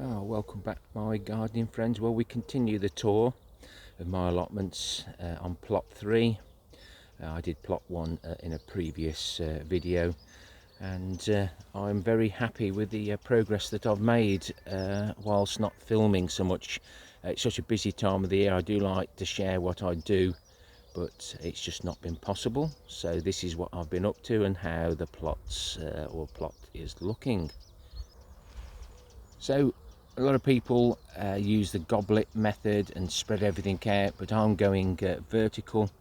Welcome back, my gardening friends. Well, we continue the tour of my allotments on plot 3. I did plot 1 in a previous video, and I'm very happy with the progress that I've made whilst not filming so much. It's such a busy time of the year. I do like to share what I do, but it's just not been possible. So this is what I've been up to and how the plot is looking. So a lot of people use the goblet method and spread everything out, but I'm going vertical,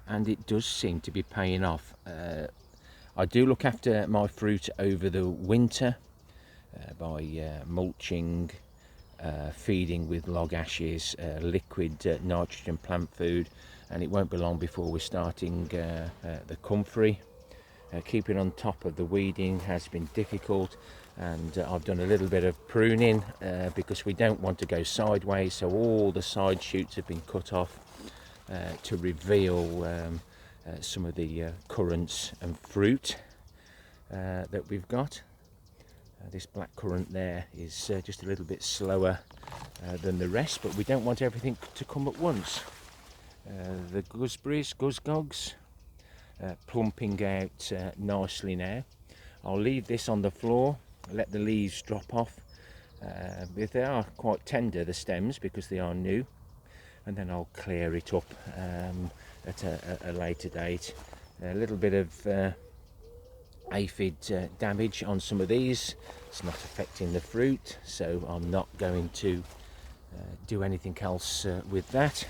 and it does seem to be paying off. I do look after my fruit over the winter by mulching, feeding with log ashes, liquid nitrogen plant food, and it won't be long before we're starting the comfrey. Keeping on top of the weeding has been difficult, and I've done a little bit of pruning because we don't want to go sideways, so all the side shoots have been cut off to reveal some of the currants and fruit that we've got. This black currant there is just a little bit slower than the rest, but we don't want everything to come at once. The gooseberries, guzgogs, plumping out nicely now. I'll leave this on the floor, let the leaves drop off. If they are quite tender, the stems, because they are new, and then I'll clear it up at a later date. A little bit of aphid damage on some of these. It's not affecting the fruit, so I'm not going to do anything else with that.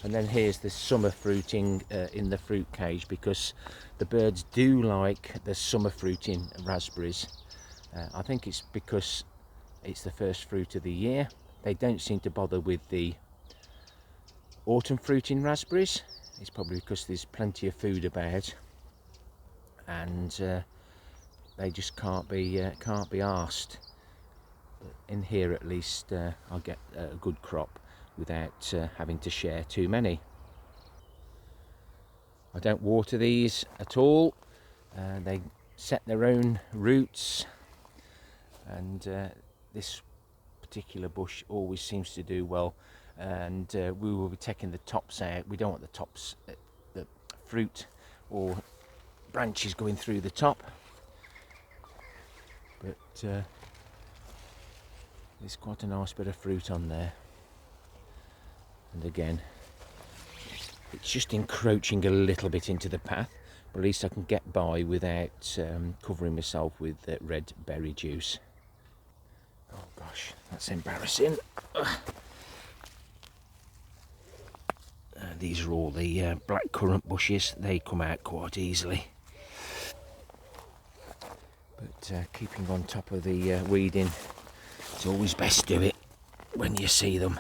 And then here's the summer fruiting in the fruit cage, because the birds do like the summer fruiting raspberries. I think it's because it's the first fruit of the year. They don't seem to bother with the autumn fruiting raspberries. It's probably because there's plenty of food about, and they just can't be arsed. But in here, at least, I'll get a good crop without having to share too many. I don't water these at all. They set their own roots, and this particular bush always seems to do well, and we will be taking the tops out. We don't want the tops, the fruit or branches going through the top, but there's quite a nice bit of fruit on there. And again, it's just encroaching a little bit into the path, but at least I can get by without covering myself with red berry juice. Oh gosh, that's embarrassing. These are all the black currant bushes. They come out quite easily. But keeping on top of the weeding, it's always best to do it when you see them.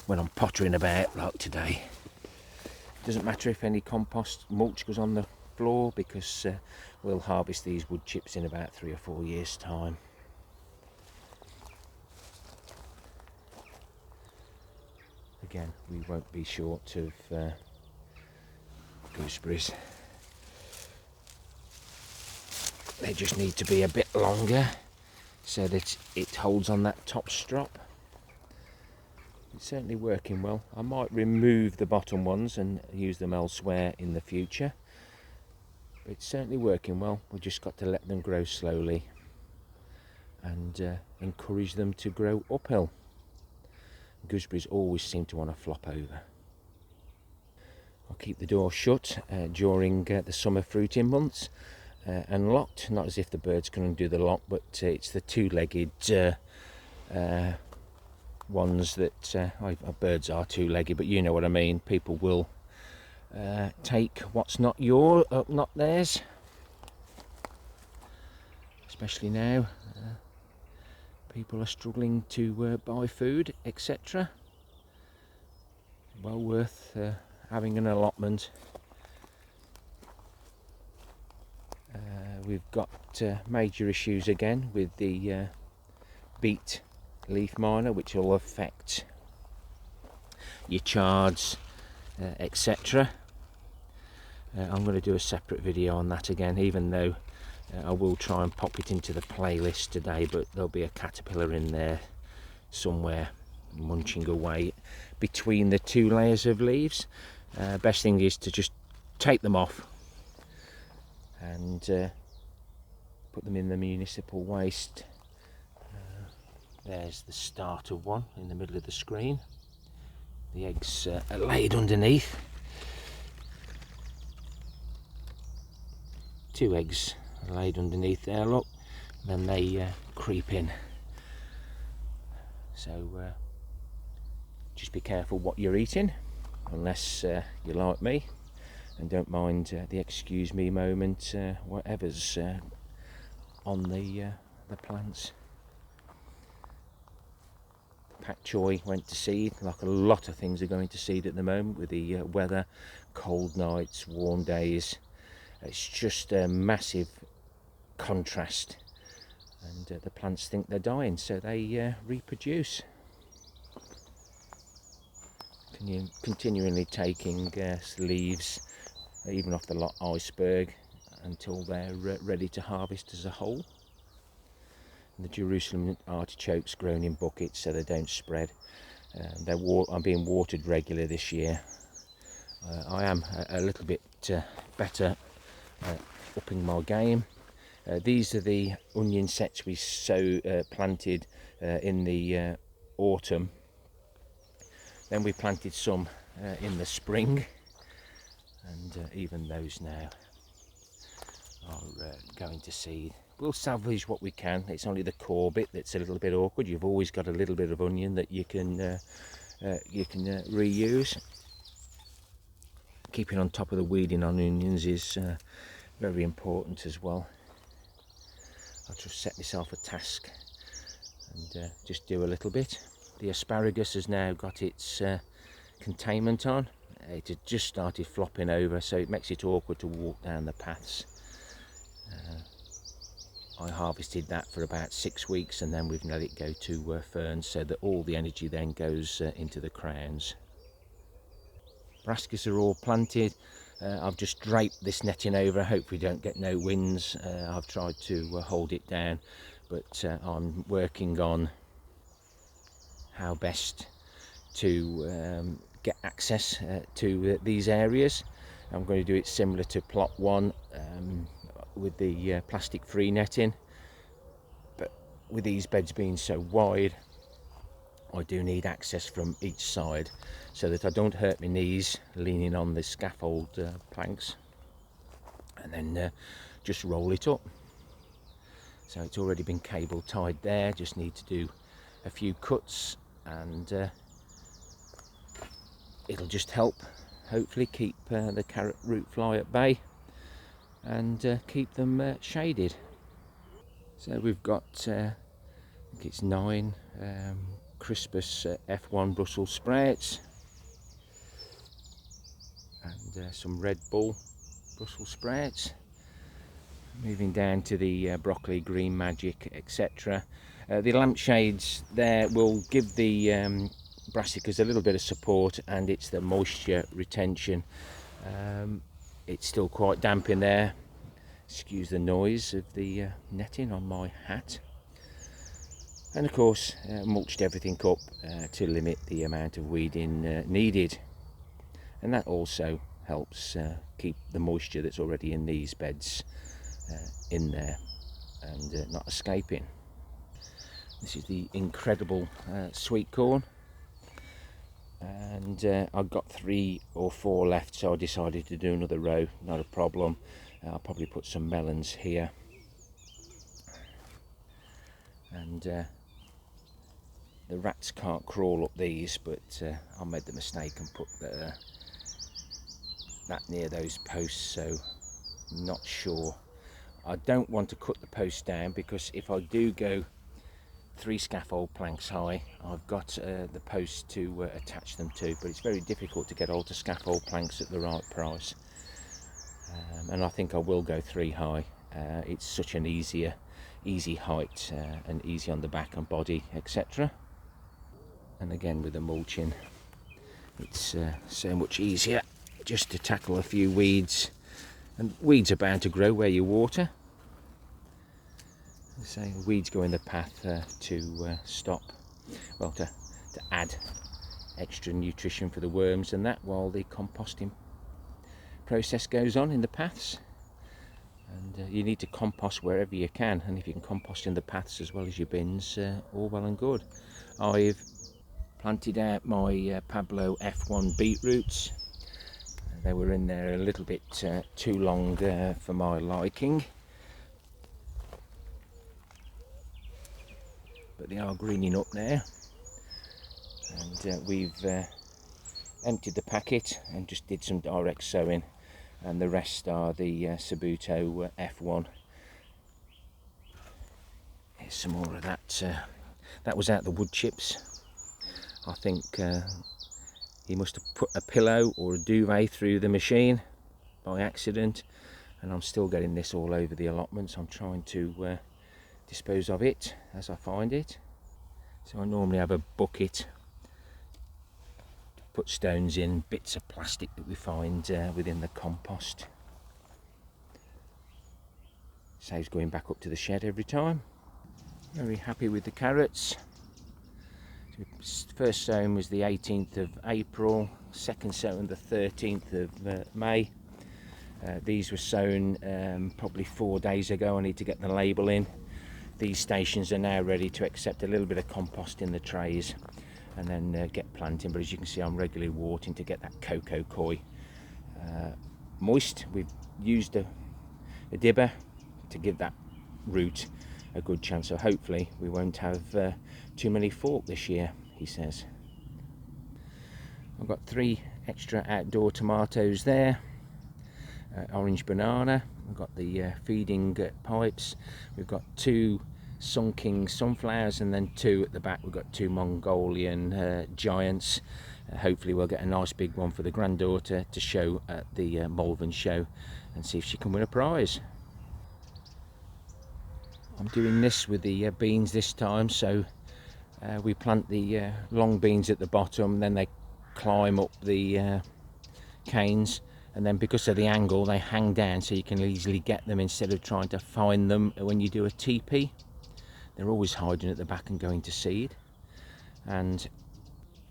When I'm pottering about like today, doesn't matter if any compost mulch goes on the floor, because we'll harvest these wood chips in about 3 or 4 years' time. Again, we won't be short of gooseberries. They just need to be a bit longer so that it holds on that top strop. It's certainly working well. I might remove the bottom ones and use them elsewhere in the future, but it's certainly working well. We've just got to let them grow slowly and encourage them to grow uphill. Gooseberries always seem to want to flop over. I'll keep the door shut during the summer fruiting months and locked, not as if the birds can undo the lock, but it's the two-legged ones that birds are two-legged, but you know what I mean. People will take what's not theirs, especially now. People are struggling to buy food, etc. Well worth having an allotment. We've got major issues again with the beet leaf miner, which will affect your chards, etc. I'm going to do a separate video on that again, even though I will try and pop it into the playlist today, but there'll be a caterpillar in there somewhere munching away between the 2 layers of leaves. Best thing is to just take them off and put them in the municipal waste. There's the start of one in the middle of the screen. The eggs are laid underneath. 2 eggs are laid underneath there, look. Then they creep in. So just be careful what you're eating, unless you're like me and don't mind the excuse me moment, whatever's on the plants. Pak choy went to seed, like a lot of things are going to seed at the moment with the weather, cold nights, warm days. It's just a massive contrast, and the plants think they're dying, so they reproduce. Continually taking leaves, even off the iceberg, until they're ready to harvest as a whole. And the Jerusalem artichokes grown in buckets so they don't spread. I'm being watered regularly this year. I am a little bit better upping my game. These are the onion sets we planted in the autumn. Then we planted some in the spring, and even those now are going to seed. We'll salvage what we can. It's only the core bit that's a little bit awkward. You've always got a little bit of onion that you can reuse. Keeping on top of the weeding on onions is very important as well. I'll just set myself a task and just do a little bit. The asparagus has now got its containment on. It had just started flopping over, so it makes it awkward to walk down the paths. I harvested that for about 6 weeks, and then we've let it go to ferns, so that all the energy then goes into the crowns. Brassicas are all planted. I've just draped this netting over. Hopefully don't get no winds. I've tried to hold it down, but I'm working on how best to get access to these areas. I'm going to do it similar to plot 1 with the plastic free netting, but with these beds being so wide, I do need access from each side so that I don't hurt my knees leaning on the scaffold planks, and then just roll it up. So it's already been cable tied there, just need to do a few cuts, and it'll just help hopefully keep the carrot root fly at bay and keep them shaded. So we've got I think it's 9 Crispus F1 Brussels sprouts, and some Red Bull Brussels sprouts. Moving down to the broccoli, green magic, etc. The lampshades there will give the brassicas a little bit of support, and it's the moisture retention. It's still quite damp in there. Excuse the noise of the netting on my hat. And of course mulched everything up to limit the amount of weeding needed, and that also helps keep the moisture that's already in these beds in there and not escaping. This is the incredible sweet corn, and I've got 3 or 4 left, so I decided to do another row. Not a problem. I'll probably put some melons here, and the rats can't crawl up these, but I made the mistake and put that near those posts, so not sure. I don't want to cut the post down, because if I do go 3 scaffold planks high, I've got the posts to attach them to, but it's very difficult to get alter scaffold planks at the right price, and I think I will go 3 high. It's such an easy height and easy on the back and body, etc. And again with the mulching, it's so much easier just to tackle a few weeds, and weeds are bound to grow where you water. So weeds go in the path to stop, well, to add extra nutrition for the worms and that, while the composting process goes on in the paths. And you need to compost wherever you can, and if you can compost in the paths as well as your bins, all well and good. I've planted out my Pablo F1 beetroots. They were in there a little bit too long for my liking, but they are greening up now. And we've emptied the packet and just did some direct sowing, and the rest are the Sabuto F1. Here's some more of that. That was out the wood chips. I think he must have put a pillow or a duvet through the machine by accident, and I'm still getting this all over the allotments. I'm trying to dispose of it as I find it. So I normally have a bucket, put stones in, bits of plastic that we find within the compost. Saves going back up to the shed every time. Very happy with the carrots. First sowing was the 18th of April, second sowing the 13th of May. These were sown probably 4 days ago. I need to get the label in. These stations are now ready to accept a little bit of compost in the trays and then get planting. But as you can see, I'm regularly watering to get that cocoa coir moist. We've used a dibber to give that root a good chance, so hopefully we won't have too many fork this year, he says. I've got 3 extra outdoor tomatoes there, orange banana. We've got the feeding pipes. We've got 2 Sun King sunflowers, and then 2 at the back. We've got 2 Mongolian giants. Hopefully we'll get a nice big one for the granddaughter to show at the Malvern show and see if she can win a prize. I'm doing this with the beans this time, so we plant the long beans at the bottom, then they climb up the canes, and then because of the angle they hang down so you can easily get them instead of trying to find them when you do a TP. They're always hiding at the back and going to seed. And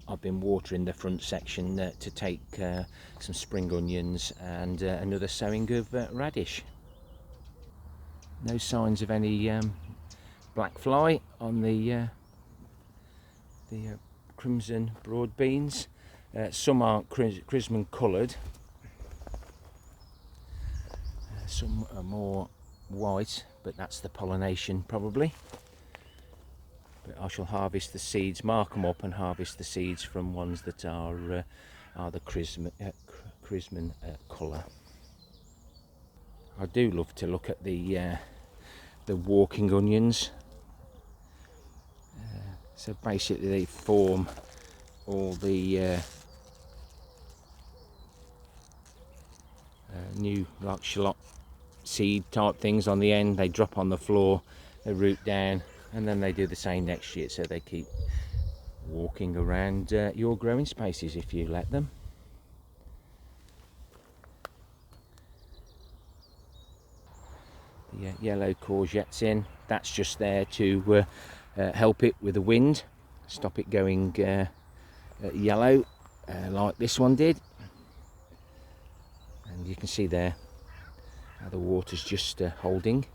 I've been watering the front section to take some spring onions and another sowing of radish. No signs of any black fly on the crimson broad beans. Some aren't crimson coloured, some are more white, but that's the pollination probably. But I shall harvest the seeds, mark them up and harvest the seeds from ones that are the crimson colour. I do love to look at the walking onions. So basically they form all the new like shallot seed type things on the end. They drop on the floor, they root down, and then they do the same next year, so they keep walking around your growing spaces if you let them. The yellow courgettes in, that's just there to help it with the wind, stop it going yellow like this one did. And you can see there how the water's just holding.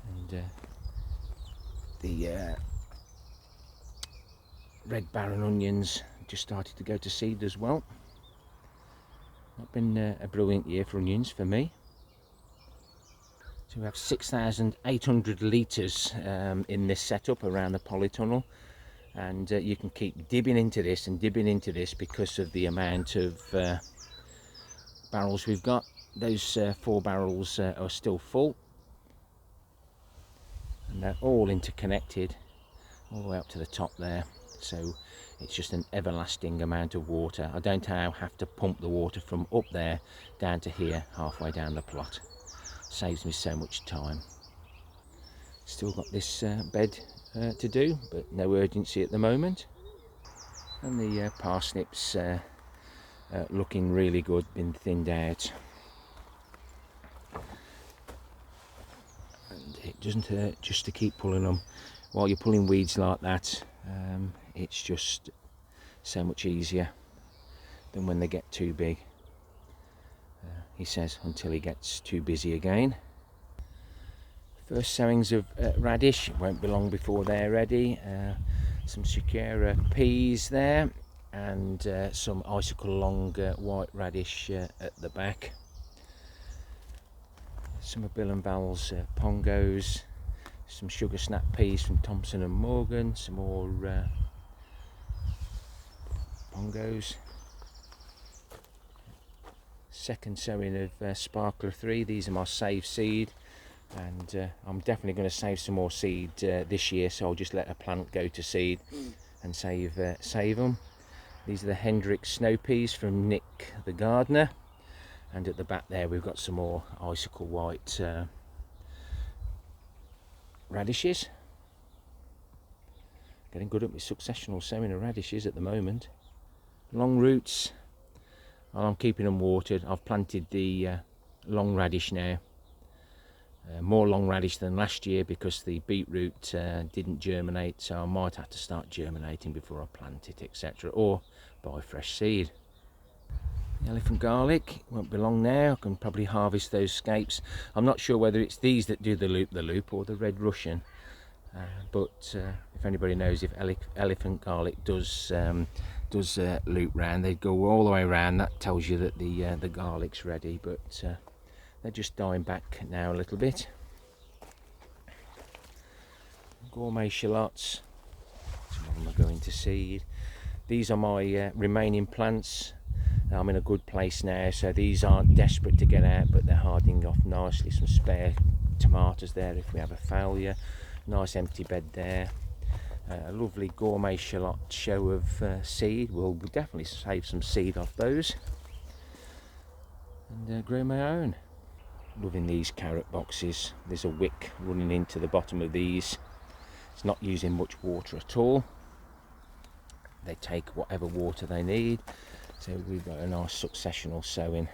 And the red barren onions just started to go to seed as well. Not been a brilliant year for onions for me. So we have 6,800 litres in this setup around the polytunnel, and you can keep dibbing into this and dibbing into this because of the amount of barrels we've got. Those 4 barrels are still full, and they're all interconnected all the way up to the top there, so it's just an everlasting amount of water. I don't now have to pump the water from up there down to here halfway down the plot. Saves me so much time. Still got this bed to do, but no urgency at the moment. And the parsnips looking really good, been thinned out. it doesn't hurt just to keep pulling them. While you're pulling weeds like that, it's just so much easier than when they get too big. He says until he gets too busy again. First sowings of radish. It won't be long before they're ready. Some Sakura peas there, and some icicle long white radish at the back. Some of Bill and Val's pongos, some sugar snap peas from Thompson and Morgan, some more pongos. Second sowing of Sparkler 3. These are my save seed, and I'm definitely going to save some more seed this year, so I'll just let a plant go to seed and save them. These are the Hendrick snow peas from Nick the gardener, and at the back there we've got some more icicle white radishes. Getting good at my successional sowing of radishes at the moment. Long roots, well, I'm keeping them watered. I've planted the long radish now. More long radish than last year because the beetroot didn't germinate, so I might have to start germinating before I plant it, etc., or buy fresh seed. The elephant garlic won't be long now. I can probably harvest those scapes. I'm not sure whether it's these that do the loop or the red Russian, but if anybody knows if elephant garlic does loop round, they go all the way around. That tells you that the garlic's ready, but they're just dying back now a little bit. Gourmet shallots, some of them are going to seed. These are my remaining plants. I'm in a good place now, so these aren't desperate to get out, but they're hardening off nicely. Some spare tomatoes there if we have a failure. Nice empty bed there. A lovely gourmet shallot show of seed. We'll definitely save some seed off those and grow my own. Loving these carrot boxes. There's a wick running into the bottom of these. It's not using much water at all. They take whatever water they need. So we've got a nice successional sowing,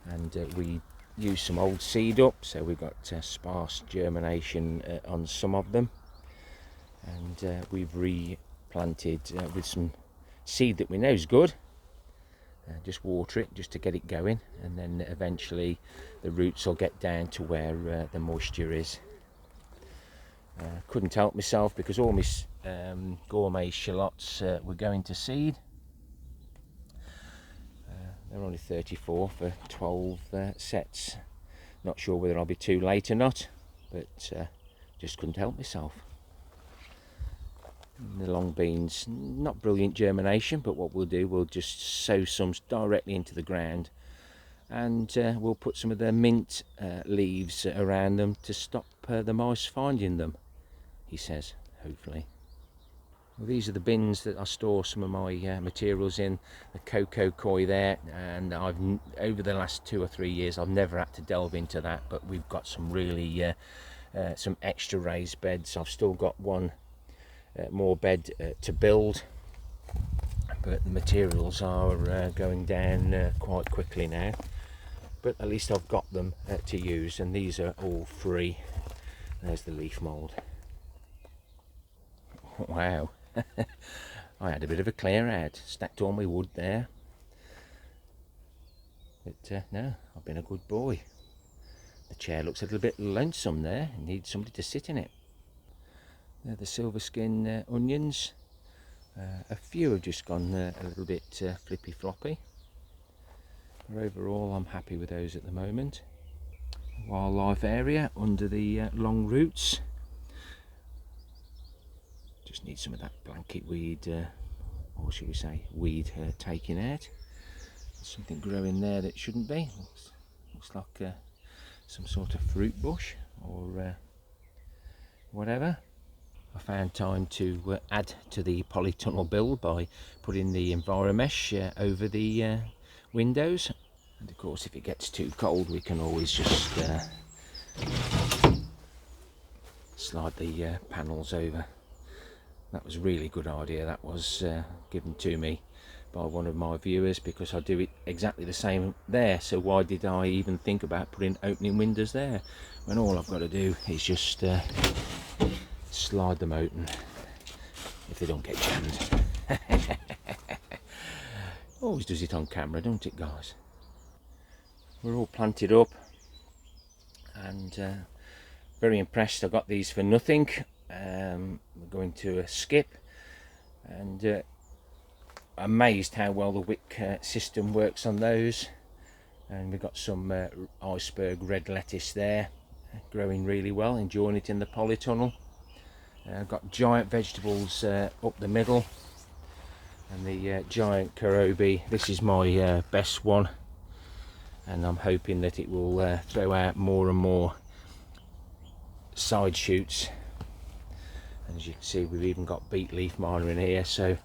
and we use some old seed up, so we've got sparse germination on some of them, and we've replanted with some seed that we know is good. Just water it just to get it going, and then eventually the roots will get down to where the moisture is. Couldn't help myself because all my gourmet shallots were going to seed. They're only 34 for 12 sets. Not sure whether I'll be too late or not, but just couldn't help myself. And the long beans, not brilliant germination, but what we'll do, we'll just sow some directly into the ground, and we'll put some of the mint leaves around them to stop the mice finding them, he says, hopefully. Well, these are the bins that I store some of my materials in. The cocoa koi there, and I've over the last 2 or 3 years I've never had to delve into that, but we've got some really some extra raised beds. I've still got one more bed to build, but the materials are going down quite quickly now, but at least I've got them to use, and these are all free. There's the leaf mould. Wow. I had a bit of a clear out, stacked all my wood there, but no, I've been a good boy. The chair looks a little bit lonesome there, it needs somebody to sit in it. They're the silver skin onions. A few have just gone a little bit flippy floppy, but overall I'm happy with those at the moment. Wildlife area under the long roots. Just need some of that blanket weed, or should we say weed, taking out. There's something growing there that shouldn't be. Looks like some sort of fruit bush or whatever. I found time to add to the polytunnel build by putting the Enviromesh over the windows. And of course, if it gets too cold, we can always just slide the panels over. That was a really good idea. That was given to me by one of my viewers, because I do it exactly the same there. So why did I even think about putting opening windows there when all I've got to do is just slide them open if they don't get jammed. Always does it on camera, don't it, guys? We're all planted up, and very impressed. I got these for nothing. We're going to a skip, and amazed how well the wick system works on those. And we've got some iceberg red lettuce there, growing really well, enjoying it in the polytunnel. I've got giant vegetables up the middle, and the giant karobi. This is my best one, and I'm hoping that it will throw out more and more side shoots. And as you can see, we've even got beet leaf miner in here, so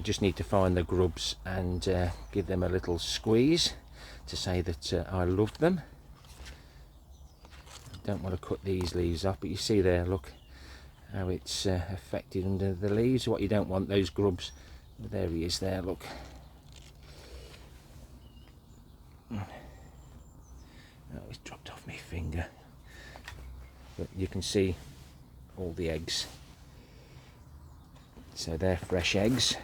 just need to find the grubs and give them a little squeeze to say that I love them. Don't want to cut these leaves off, but you see there, look how it's affected under the leaves. What you don't want, those grubs. There he is there, look. Oh, he's dropped off my finger. But you can see all the eggs. So they're fresh eggs.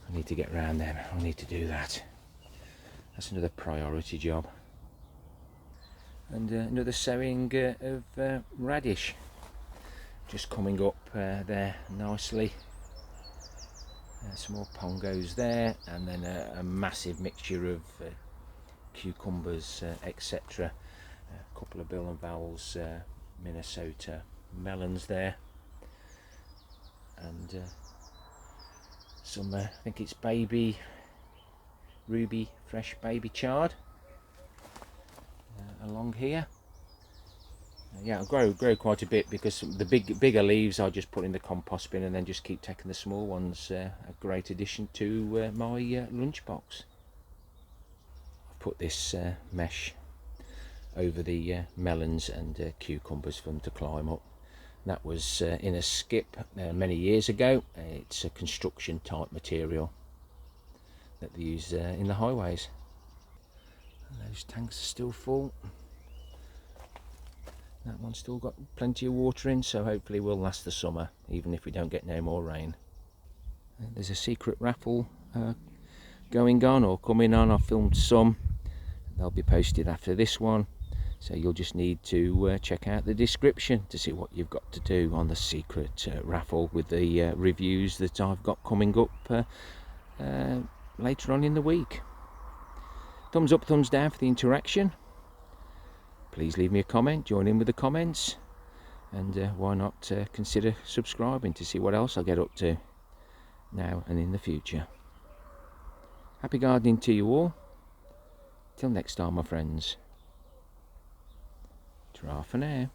I need to get round them. I need to do that. That's another priority job. And another sowing of radish. Just coming up there nicely. Some more pongos there, and then a massive mixture of cucumbers, etc. A couple of Bill and Val's Minnesota melons there, and some I think it's baby ruby fresh baby chard along here. Yeah, I'll grow quite a bit, because the bigger leaves I just put in the compost bin and then just keep taking the small ones. A great addition to my lunchbox. I've put this mesh over the melons and cucumbers for them to climb up. That was in a skip many years ago. It's a construction type material that they use in the highways. And those tanks are still full. That one's still got plenty of water in, so hopefully we'll last the summer, even if we don't get no more rain. There's a secret raffle going on or coming on. I've filmed some. They'll be posted after this one, so you'll just need to check out the description to see what you've got to do on the secret raffle with the reviews that I've got coming up later on in the week. Thumbs up, thumbs down for the interaction. Please leave me a comment, join in with the comments, and why not consider subscribing to see what else I get up to now and in the future. Happy gardening to you all. Till next time, my friends. Ta-ra for now.